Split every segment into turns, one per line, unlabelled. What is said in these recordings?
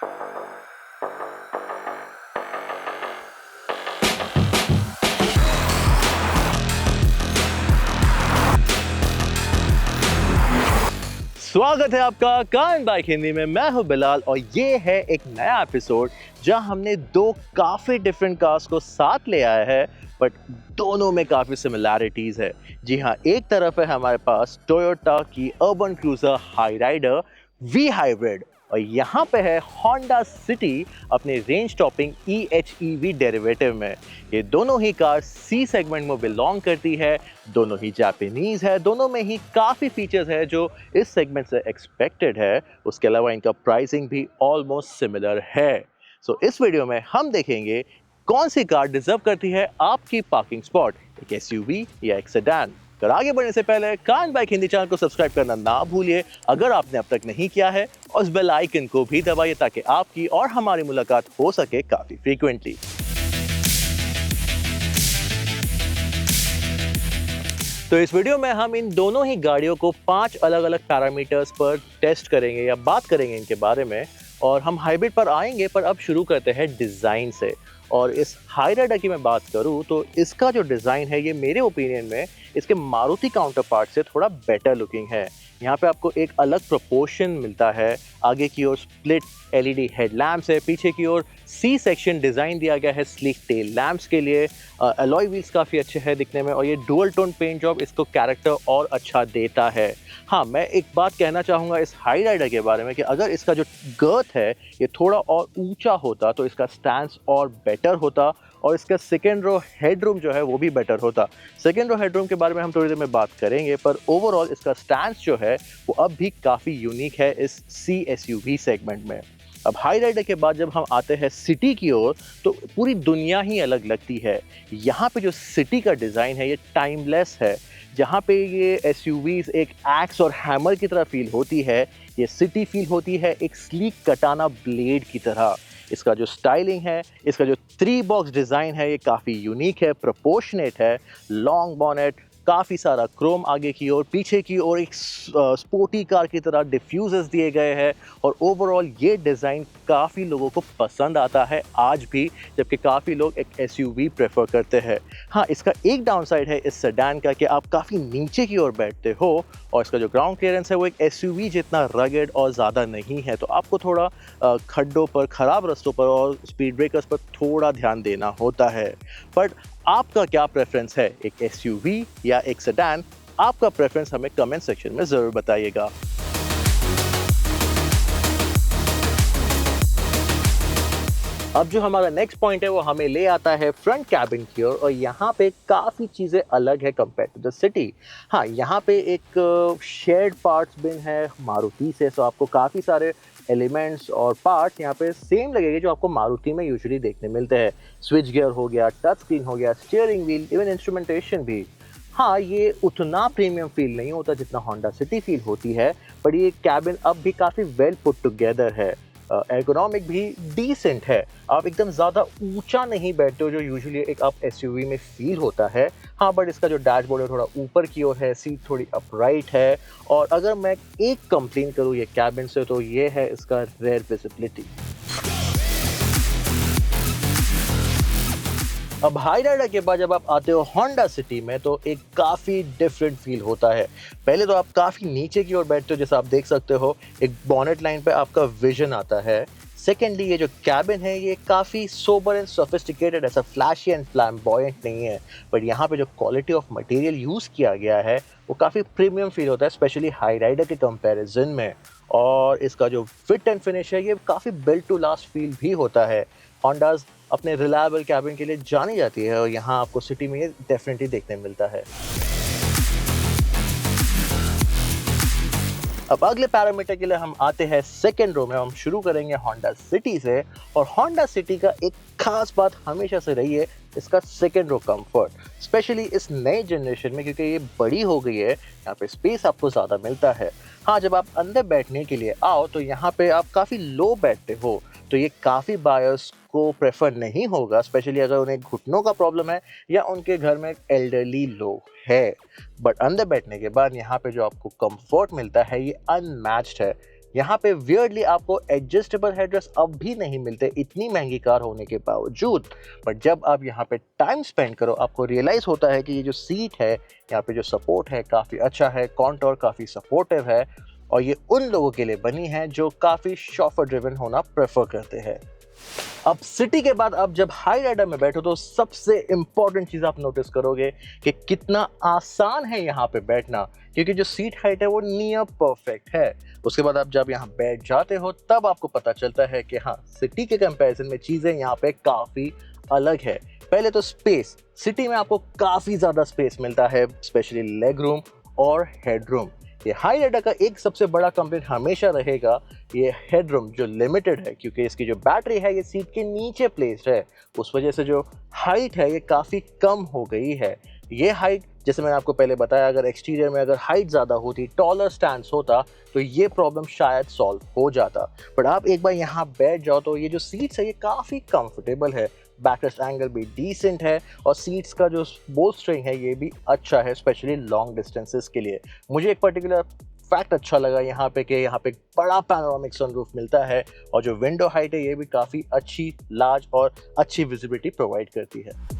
स्वागत है आपका कान बाइक हिंदी में। मैं हूं बिलाल और ये है एक नया एपिसोड जहां हमने दो काफ़ी डिफरेंट कार्स को साथ ले आया है, बट दोनों में काफ़ी सिमिलैरिटीज़ है। जी हाँ, एक तरफ है हमारे पास टोयोटा की Urban Cruiser Hyryder V hybrid और यहाँ पे है होंडा सिटी अपने रेंज टॉपिंग EHEV डेरिवेटिव में। ये दोनों ही कार सी सेगमेंट में बिलोंग करती है, दोनों ही जापानीज है, दोनों में ही काफ़ी फीचर्स है जो इस सेगमेंट से एक्सपेक्टेड है। उसके अलावा इनका प्राइसिंग भी ऑलमोस्ट सिमिलर है। सो इस वीडियो में हम देखेंगे कौन सी कार डिजर्व करती है आपकी पार्किंग स्पॉट, एक SUV या एक सेडान। पर आगे बढ़ने से पहले कान बाइक हिंदी चैनल को सब्सक्राइब करना ना भूलिए अगर आपने अब तक नहीं किया है, और उस बेल आइकन को भी दबाइए ताकि आपकी और हमारी मुलाकात हो सके काफी फ्रीक्वेंटली। तो इस वीडियो में हम इन दोनों ही गाड़ियों को 5 अलग अलग पैरामीटर्स पर टेस्ट करेंगे या बात करेंगे इनके बारे में, और हम हाइब्रिड पर आएंगे। पर अब शुरू करते हैं डिज़ाइन से। और इस हाई राइडर की मैं बात करूं तो इसका जो डिज़ाइन है ये मेरे ओपिनियन में इसके मारुति काउंटर पार्ट से थोड़ा बेटर लुकिंग है। यहाँ पे आपको एक अलग प्रोपोर्शन मिलता है। आगे की ओर स्प्लिट LED हेडलैम्प्स है, पीछे की ओर C सेक्शन डिज़ाइन दिया गया है स्लीक टेल लैम्प्स के लिए। अलॉय व्हील्स काफ़ी अच्छे हैं दिखने में, और ये डुअल टोन पेंट जॉब इसको कैरेक्टर और अच्छा देता है। हाँ, मैं एक बात कहना चाहूँगा इस हाई राइडर के बारे में कि अगर इसका जो गर्थ है ये थोड़ा और ऊंचा होता तो इसका स्टैंस और बेटर होता, और इसका सेकेंड रो हेडरूम जो है वो भी बेटर होता। सेकेंड रो हेडरूम के बारे में हम थोड़ी देर में बात करेंगे, पर ओवरऑल इसका स्टैंस जो है वो अब भी काफ़ी यूनिक है इस C SUV सेगमेंट में। अब हाई राइडर के बाद जब हम आते हैं सिटी की ओर तो पूरी दुनिया ही अलग लगती है। यहाँ पे जो सिटी का डिज़ाइन है ये टाइमलेस है। जहाँ पे ये SUVs एक एक्स और हैमर की तरह फील होती है, ये सिटी फील होती है एक स्लीक कटाना ब्लेड की तरह। इसका जो स्टाइलिंग है, इसका जो 3 बॉक्स डिज़ाइन है ये काफ़ी यूनिक है, प्रोपोर्शनेट है। लॉन्ग बॉनेट, काफ़ी सारा क्रोम आगे की ओर, पीछे की ओर एक स्पोर्टी कार की तरह डिफ्यूज़र्स दिए गए हैं, और ओवरऑल ये डिज़ाइन काफ़ी लोगों को पसंद आता है आज भी, जबकि काफ़ी लोग एक SUV प्रेफर करते हैं। हाँ, इसका एक डाउनसाइड है इस सेडान का कि आप काफ़ी नीचे की ओर बैठते हो, और इसका जो ग्राउंड क्लियरेंस है वो एक SUV जितना रगेड और ज़्यादा नहीं है, तो आपको थोड़ा खड्डों पर, ख़राब रास्तों पर और स्पीड ब्रेकर्स पर थोड़ा ध्यान देना होता है। बट आपका क्या प्रेफरेंस है, एक SUV या एक सेडान? आपका प्रेफरेंस हमें कमेंट सेक्शन में ज़रूर बताइएगा। अब जो हमारा नेक्स्ट पॉइंट है वो हमें ले आता है फ्रंट कैबिन की ओर, और यहाँ पे काफ़ी चीज़ें अलग है कंपेयर टू द सिटी। हाँ, यहाँ पे एक शेयर्ड पार्ट्स बिन है मारुति से, सो आपको काफ़ी सारे एलिमेंट्स और पार्ट्स यहाँ पे सेम लगेंगे जो आपको मारुति में यूजुअली देखने मिलते हैं। स्विच गियर हो गया, टच स्क्रीन हो गया, स्टीयरिंग व्हील, इवन इंस्ट्रूमेंटेशन भी। हाँ, ये उतना प्रीमियम फील नहीं होता जितना होंडा सिटी फील होती है, बट ये कैबिन अब भी काफ़ी वेल पुट टुगेदर है। एर्गोनॉमिक भी डिसेंट है। आप एकदम ज़्यादा ऊंचा नहीं बैठते हो जो यूजुअली एक आप SUV में फील होता है। हाँ, बट इसका जो डैशबोर्ड है थोड़ा ऊपर की ओर है, सीट थोड़ी अपराइट है, और अगर मैं एक कंप्लेन करूँ ये कैबिन से तो ये है इसका रेयर विजिबिलिटी। अब हाई राइडर के बाद जब आप आते हो होंडा सिटी में तो एक काफ़ी डिफरेंट फील होता है। पहले तो आप काफ़ी नीचे की ओर बैठते हो, जैसा आप देख सकते हो एक बॉनेट लाइन पे आपका विजन आता है। सेकेंडली, ये जो कैबिन है ये काफ़ी सोबर एंड सोफिस्टिकेटेड, ऐसा फ्लैशी एंड फ्लैम्बॉयंट नहीं है, बट यहाँ पे जो क्वालिटी ऑफ मटेरियल यूज़ किया गया है वो काफ़ी प्रीमियम फील होता है, स्पेशली हाई राइडर के कंपैरिजन में। और इसका जो फिट एंड फिनिश है ये काफ़ी बिल्ट टू लास्ट फील भी होता है। होंडाज अपने रिलायबल कैबिन के लिए जानी जाती है, और यहाँ आपको सिटी में ये डेफिनेटली देखने मिलता है। अब अगले पैरामीटर के लिए हम आते हैं सेकेंड रो में। हम शुरू करेंगे होंडा सिटी से, और होंडा सिटी का एक खास बात हमेशा से रही है इसका सेकेंड रो कंफर्ट, स्पेशली इस नए जनरेशन में, क्योंकि ये बड़ी हो गई है, यहाँ पे स्पेस आपको ज़्यादा मिलता है। हाँ, जब आप अंदर बैठने के लिए आओ तो यहाँ पे आप काफ़ी लो बैठते हो, तो ये काफ़ी बायर्स को प्रेफर नहीं होगा, स्पेशली अगर उन्हें घुटनों का प्रॉब्लम है या उनके घर में एल्डरली लोग है। बट अंदर बैठने के बाद यहाँ पे जो आपको कंफर्ट मिलता है ये अनमैच्ड है। यहाँ पे वियर्डली आपको एडजस्टेबल हेडरेस्ट अब भी नहीं मिलते इतनी महंगी कार होने के बावजूद। पर जब आप यहाँ पे टाइम स्पेंड करो आपको रियलाइज होता है कि ये जो सीट है, यहाँ पे जो सपोर्ट है काफ़ी अच्छा है, कॉन्टोर काफ़ी सपोर्टिव है और ये उन लोगों के लिए बनी है जो काफ़ी शॉफर ड्रिवन होना प्रेफर करते हैं। अब सिटी के बाद अब जब हाई राइडर में बैठो तो सबसे इंपॉर्टेंट चीज आप नोटिस करोगे कि कितना आसान है यहाँ पे बैठना, क्योंकि जो सीट हाइट है वो नियर परफेक्ट है। उसके बाद आप जब यहाँ बैठ जाते हो तब आपको पता चलता है कि हाँ, सिटी के कंपैरिजन में चीजें यहाँ पे काफी अलग है। पहले तो स्पेस, सिटी में आपको काफी ज्यादा स्पेस मिलता है, स्पेशली लेग रूम और हेड रूम। ये हाई राइडर का एक सबसे बड़ा कंप्लेंट हमेशा रहेगा ये हेडरूम जो लिमिटेड है, क्योंकि इसकी जो बैटरी है ये सीट के नीचे प्लेस्ड है। उस वजह से जो हाइट है ये काफ़ी कम हो गई है। ये हाइट, जैसे मैंने आपको पहले बताया, अगर एक्सटीरियर में अगर हाइट ज़्यादा होती, टॉलर स्टैंड्स होता तो ये प्रॉब्लम शायद सॉल्व हो जाता। बट आप एक बार यहाँ बैठ जाओ तो ये जो सीट्स है ये काफ़ी कंफर्टेबल है, बैकरेस्ट एंगल भी डिसेंट है और सीट्स का जो बोल्स्टरिंग है ये भी अच्छा है, स्पेशली लॉन्ग डिस्टेंसेस के लिए। मुझे एक पर्टिकुलर फैक्ट अच्छा लगा यहाँ पे कि यहाँ पे बड़ा पैनोरामिक सनरूफ मिलता है और जो विंडो हाइट है ये भी काफ़ी अच्छी, लार्ज और अच्छी विजिबिलिटी प्रोवाइड करती है।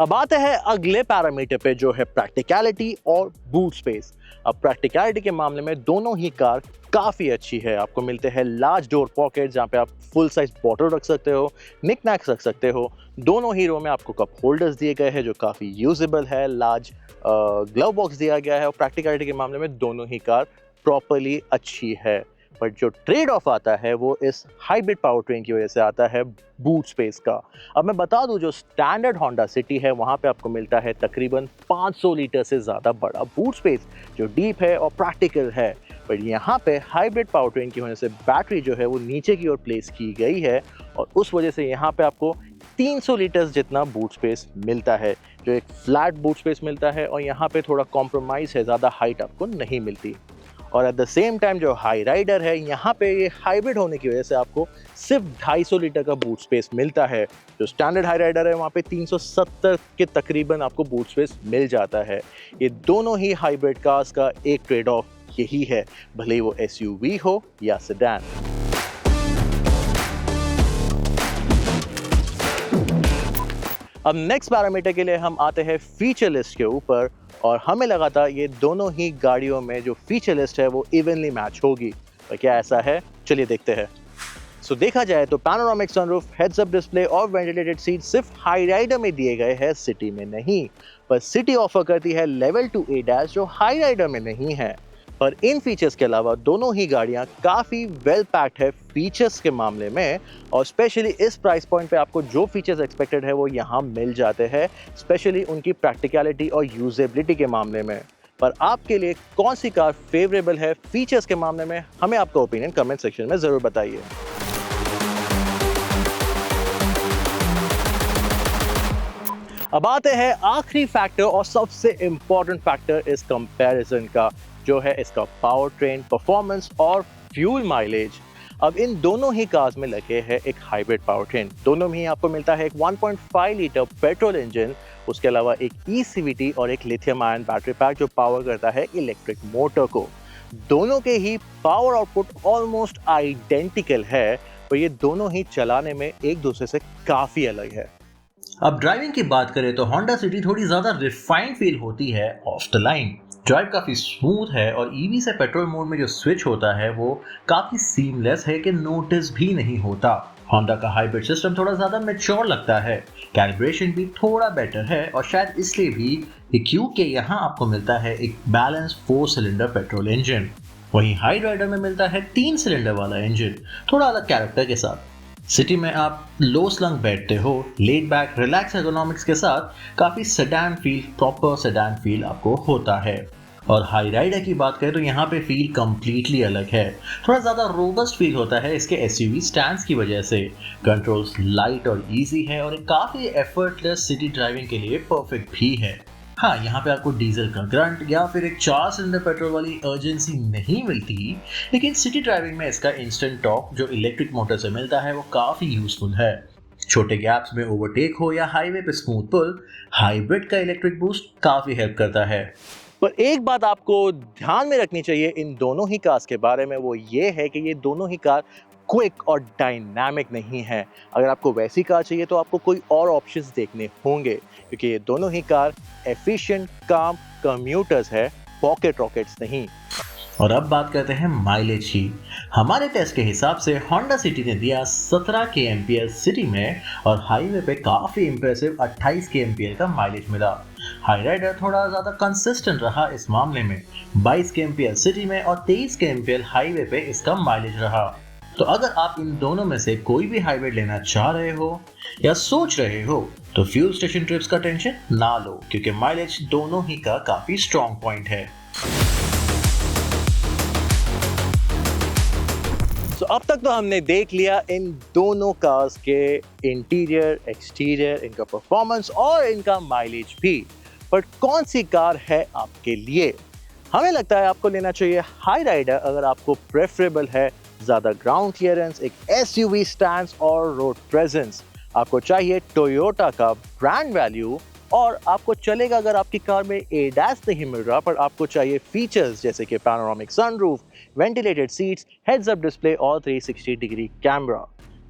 अब आते हैं अगले पैरामीटर पे जो है प्रैक्टिकलिटी और बूट स्पेस। अब प्रैक्टिकलिटी के मामले में दोनों ही कार काफ़ी अच्छी है। आपको मिलते हैं लार्ज डोर पॉकेट जहाँ पे आप फुल साइज बॉटल रख सकते हो, निकनैक्स रख सकते हो। दोनों ही रो में आपको कप होल्डर्स दिए गए हैं जो काफ़ी यूजेबल है, लार्ज ग्लव बॉक्स दिया गया है और प्रैक्टिकलिटी के मामले में दोनों ही कार प्रॉपरली अच्छी है। बट जो ट्रेड ऑफ आता है वो इस हाइब्रिड पावर ट्रेन की वजह से आता है बूट स्पेस का। अब मैं बता दूं, जो स्टैंडर्ड होंडा सिटी है वहाँ पे आपको मिलता है तकरीबन 500 लीटर से ज़्यादा बड़ा बूट स्पेस जो डीप है और प्रैक्टिकल है। पर यहाँ पे हाइब्रिड पावर ट्रेन की वजह से बैटरी जो है वो नीचे की ओर प्लेस की गई है और उस वजह से यहाँ पे आपको 300 लीटर्स जितना बूट स्पेस मिलता है, जो एक फ्लैट बूट स्पेस मिलता है और यहाँ पे थोड़ा कॉम्प्रोमाइज़ है, ज़्यादा हाइट आपको नहीं मिलती। और एट द सेम टाइम जो हाई राइडर है यहाँ पे ये हाइब्रिड होने की वजह से आपको सिर्फ 250 लीटर का बूट स्पेस मिलता है। जो स्टैंडर्ड हाई राइडर है वहाँ पे 370 के तकरीबन आपको बूट स्पेस मिल जाता है। ये दोनों ही हाइब्रिड कार्स का एक ट्रेड ऑफ यही है, भले वो एसयूवी हो या सेडान। अब नेक्स्ट पैरामीटर के लिए हम आते हैं फीचर लिस्ट के ऊपर और हमें लगा था ये दोनों ही गाड़ियों में जो फीचर लिस्ट है वो इवनली मैच होगी। और क्या ऐसा है, चलिए देखते हैं। सो देखा जाए तो panoramic sunroof, heads up display और वेंटिलेटेड सीट सिर्फ हाई राइडर में दिए गए हैं, सिटी में नहीं। पर सिटी ऑफर करती है लेवल 2 ADAS जो हाई राइडर में नहीं है। पर इन फीचर्स के अलावा दोनों ही गाड़ियां काफ़ी वेल पैक्ड है फीचर्स के मामले में और स्पेशली इस प्राइस पॉइंट पे आपको जो फीचर्स एक्सपेक्टेड है वो यहाँ मिल जाते हैं, स्पेशली उनकी प्रैक्टिकलिटी और यूजेबिलिटी के मामले में। पर आपके लिए कौन सी कार फेवरेबल है फीचर्स के मामले में, हमें आपका ओपिनियन कमेंट सेक्शन में ज़रूर बताइए। अब आते हैं आखिरी फैक्टर और सबसे इंपॉर्टेंट फैक्टर इस कंपैरिजन का, जो है इसका पावर ट्रेन परफॉर्मेंस और फ्यूल माइलेज। अब इन दोनों ही कार्स में लगे हैं एक हाइब्रिड पावर ट्रेन। दोनों में ही आपको मिलता है एक 1.5 लीटर पेट्रोल इंजन, उसके अलावा एक ECVT और एक लिथियम आयन बैटरी पैक जो पावर करता है इलेक्ट्रिक मोटर को। दोनों के ही पावर आउटपुट ऑलमोस्ट आइडेंटिकल है और ये दोनों ही चलाने में एक दूसरे से काफ़ी अलग है।
अब ड्राइविंग की बात करें तो होंडा सिटी थोड़ी ज़्यादा रिफाइंड फील होती है ऑफ द लाइन। ड्राइव काफ़ी स्मूथ है और ईवी से पेट्रोल मोड में जो स्विच होता है वो काफ़ी सीमलेस है कि नोटिस भी नहीं होता। होंडा का हाइब्रिड सिस्टम थोड़ा ज़्यादा मैच्योर लगता है, कैलिब्रेशन भी थोड़ा बेटर है और शायद इसलिए भी क्योंकि यहाँ आपको मिलता है एक बैलेंस 4 सिलेंडर पेट्रोल इंजन। वहीं हाई राइडर में मिलता है 3 सिलेंडर वाला इंजन, थोड़ा अलग कैरेक्टर के साथ। सिटी में आप लो स्लंग बैठते हो, लेड बैक रिलैक्स एर्गोनॉमिक्स के साथ काफ़ी sedan feel, proper sedan feel आपको होता है। और हाई राइडर की बात करें तो यहाँ पे फील कम्प्लीटली अलग है, थोड़ा ज़्यादा रोबस्ट फील होता है इसके एसयूवी स्टैंड्स की वजह से। कंट्रोल्स लाइट और इजी है और काफ़ी एफर्टलेस सिटी ड्राइविंग के लिए परफेक्ट भी है। हाँ, यहाँ पे आपको डीजल का ग्रंट या फिर एक 4 सिलेंडर पेट्रोल वाली अर्जेंसी नहीं मिलती, लेकिन सिटी ड्राइविंग में इसका इंस्टेंट टॉर्क जो इलेक्ट्रिक मोटर से मिलता है वो काफ़ी यूजफुल है। छोटे गैप्स में ओवरटेक हो या हाईवे पे स्मूथ पुल, हाइब्रिड का इलेक्ट्रिक बूस्ट काफी हेल्प करता है।
पर एक बात आपको ध्यान में रखनी चाहिए इन दोनों ही कार्स के बारे में, वो ये है कि ये दोनों ही कार क्विक और डायनामिक नहीं है। अगर आपको वैसी कार चाहिए तो आपको कोई और ऑप्शंस देखने होंगे, क्योंकि ये दोनों ही कार एफिशिएंट काम कम्यूटर्स है, पॉकेट रॉकेट्स नहीं।
और अब बात करते हैं माइलेज की। हमारे टेस्ट के हिसाब से होंडा सिटी ने दिया 17 kmph सिटी में और हाईवे पे काफी इंप्रेसिव 28 kmph का माइलेज मिला। हाई राइडर थोड़ा ज्यादा कंसिस्टेंट रहा इस मामले में, 22 kmph सिटी में और 23 kmph हाईवे पे इसका माइलेज रहा। तो अगर आप इन दोनों में से कोई भी हाइब्रिड लेना चाह रहे हो या सोच रहे हो तो फ्यूल स्टेशन ट्रिप्स का टेंशन ना लो, क्योंकि माइलेज दोनों ही का काफी स्ट्रॉन्ग पॉइंट है।
तो अब तक तो हमने देख लिया इन दोनों कार्स के इंटीरियर, एक्सटीरियर, इनका परफॉर्मेंस और इनका माइलेज भी। पर कौन सी कार है आपके लिए? हमें लगता है आपको लेना चाहिए हाई राइडर अगर आपको प्रेफरेबल है ज़्यादा ग्राउंड क्लियरेंस, एक एसयूवी स्टैंस और रोड प्रेजेंस। आपको चाहिए टोयोटा का ब्रांड वैल्यू, और आपको चलेगा अगर आपकी कार में एडास नहीं मिल रहा, पर आपको चाहिए फीचर्स जैसे कि panoramic sunroof, ventilated seats, heads up display और 360 डिग्री कैमरा।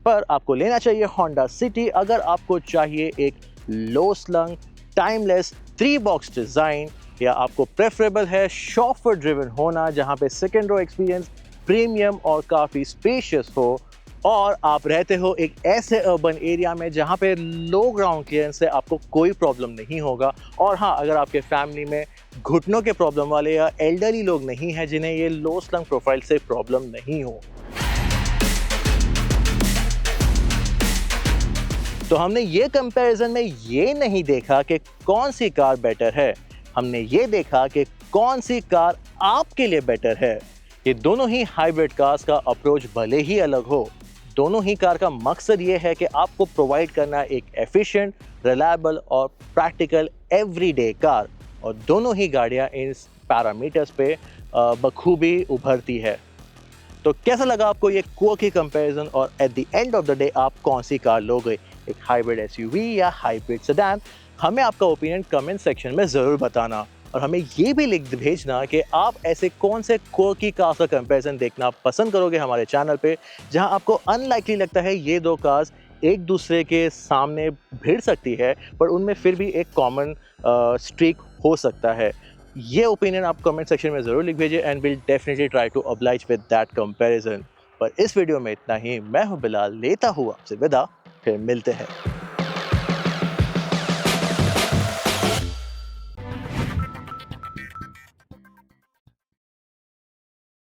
पर आपको लेना चाहिए होंडा सिटी अगर आपको चाहिए एक लो स्लंग, टाइमलेस 3 बॉक्स डिजाइन, या आपको प्रेफरेबल है शॉफर ड्रिवन होना जहां पे सेकंड रो एक्सपीरियंस प्रीमियम और काफ़ी स्पेशियस हो, और आप रहते हो एक ऐसे अर्बन एरिया में जहाँ पे लो ग्राउंड क्लियरेंस से आपको कोई प्रॉब्लम नहीं होगा। और हाँ, अगर आपके फैमिली में घुटनों के प्रॉब्लम वाले या एल्डरली लोग नहीं हैं जिन्हें ये लो स्लंग प्रोफाइल से प्रॉब्लम नहीं हो। तो हमने ये कंपैरिजन में ये नहीं देखा कि कौन सी कार बेटर है, हमने ये देखा कि कौन सी कार आपके लिए बेटर है। ये दोनों ही हाइब्रिड कार्स का अप्रोच भले ही अलग हो, दोनों ही कार का मकसद ये है कि आपको प्रोवाइड करना एक एफिशिएंट, रिलायबल और प्रैक्टिकल एवरीडे कार, और दोनों ही गाड़ियां इन पैरामीटर्स पे बखूबी उभरती है। तो कैसा लगा आपको ये क्वर्की कंपैरिजन, और at the end of the day आप कौन सी कार लोगे, एक हाइब्रिड एसयूवी या हाइब्रिड सेडान? हमें आपका ओपिनियन कमेंट सेक्शन में ज़रूर बताना, और हमें ये भी लिख भेजना कि आप ऐसे कौन से क्वर्की कार्स का कंपैरिजन देखना पसंद करोगे हमारे चैनल पे, जहां आपको अनलाइकली लगता है ये दो कार्स एक दूसरे के सामने भिड़ सकती है, पर उनमें फिर भी एक कॉमन स्ट्रीक हो सकता है। ये ओपिनियन आप कमेंट सेक्शन में ज़रूर लिख भेजिए, and will definitely try to oblige with that comparison. पर इस वीडियो में इतना ही। मैं हूं बिलाल, लेता हुआ आपसे विदा, फिर मिलते हैं।